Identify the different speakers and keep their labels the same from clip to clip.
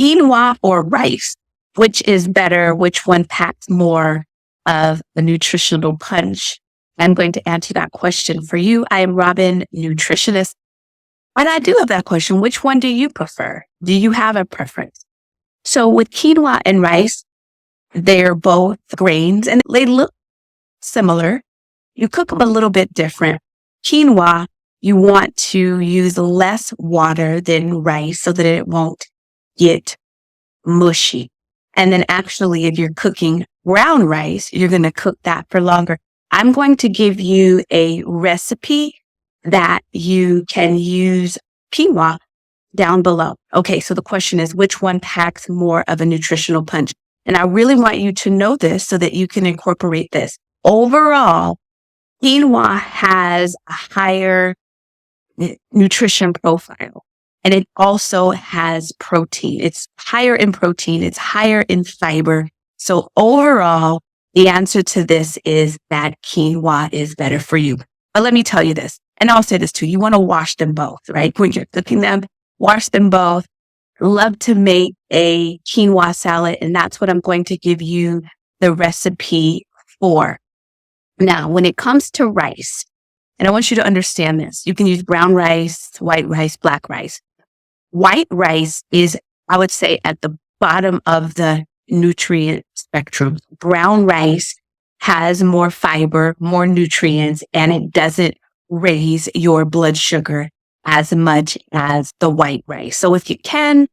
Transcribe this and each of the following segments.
Speaker 1: quinoa or rice, which is better? Which one packs more of the nutritional punch? I'm going to answer that question for you. I am Robin-Nutritionist. And I do have that question. Which one do you prefer? Do you have a preference? So with quinoa and rice, they're both grains and they look similar. You cook them a little bit different. Quinoa, you want to use less water than rice so that it won't get mushy. And then actually, if you're cooking brown rice, you're going to cook that for longer. I'm going to give you a recipe that you can use quinoa down below. Okay, so the question is, which one packs more of a nutritional punch? And I really want you to know this so that you can incorporate this. Overall, quinoa has a higher nutrition profile, and it also has protein. It's higher in protein. It's higher in fiber. So overall, the answer to this is that quinoa is better for you. But let me tell you this, and I'll say this too. You want to wash them both, right? When you're cooking them, wash them both. Love to make a quinoa salad, and that's what I'm going to give you the recipe for. Now, when it comes to rice, and I want you to understand this, you can use brown rice, white rice, black rice. White rice is, I would say, at the bottom of the nutrient spectrum. Brown rice has more fiber, more nutrients, and it doesn't raise your blood sugar as much as the white rice. So if you can,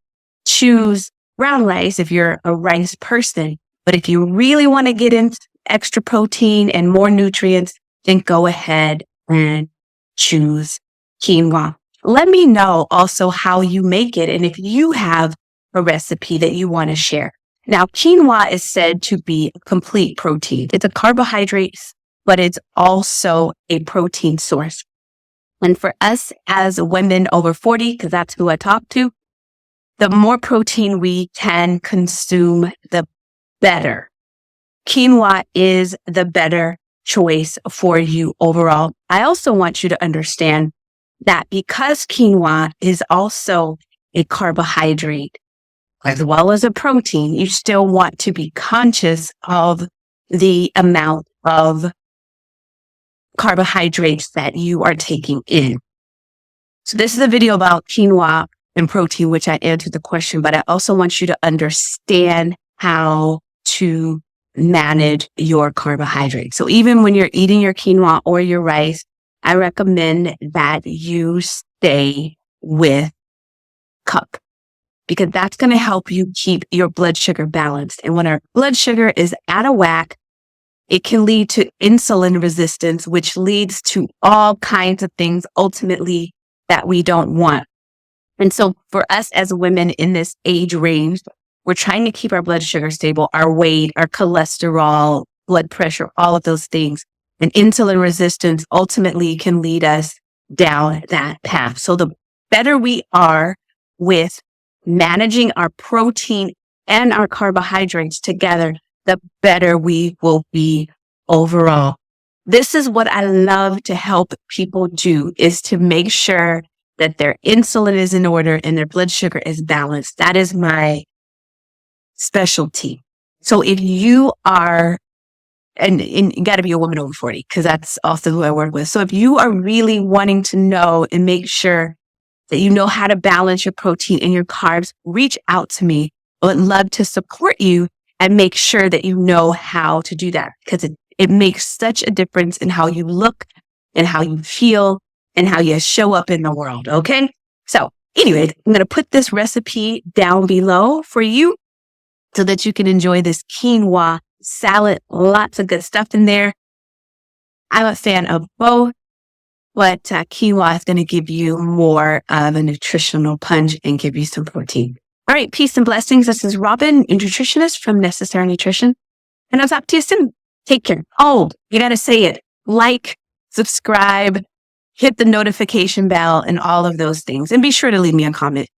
Speaker 1: choose brown rice if you're a rice person. But if you really want to get into extra protein and more nutrients, then go ahead and choose quinoa. Let me know also how you make it and if you have a recipe that you want to share. Now, quinoa is said to be a complete protein. It's a carbohydrate, but it's also a protein source. And for us as women over 40, because that's who I talk to, the more protein we can consume, the better. Quinoa is the better choice for you overall. I also want you to understand that because quinoa is also a carbohydrate as well as a protein, you still want to be conscious of the amount of carbohydrates that you are taking in. So this is a video about quinoa and protein, which I answered the question, but I also want you to understand how to manage your carbohydrates. So even when you're eating your quinoa or your rice, I recommend that you stay with cup because that's going to help you keep your blood sugar balanced. And when our blood sugar is out of whack, it can lead to insulin resistance, which leads to all kinds of things ultimately that we don't want. And so for us as women in this age range, we're trying to keep our blood sugar stable, our weight, our cholesterol, blood pressure, all of those things. And insulin resistance ultimately can lead us down that path. So the better we are with managing our protein and our carbohydrates together, the better we will be overall. This is what I love to help people do, is to make sure that their insulin is in order and their blood sugar is balanced. That is my specialty. So if you are, and you got to be a woman over 40, because that's also who I work with. So if you are really wanting to know and make sure that you know how to balance your protein and your carbs, reach out to me. I would love to support you and make sure that you know how to do that, because it makes such a difference in how you look and how you feel and how you show up in the world. Okay. So anyway, I'm going to put this recipe down below for you so that you can enjoy this quinoa salad. Lots of good stuff in there. I'm a fan of both, but quinoa is going to give you more of a nutritional punch and give you some protein. All right. Peace and blessings. This is Robin, a nutritionist from Necessary Nutrition. And I'll talk to you soon. Take care. Oh, you got to say it. Like, subscribe, hit the notification bell and all of those things. And be sure to leave me a comment.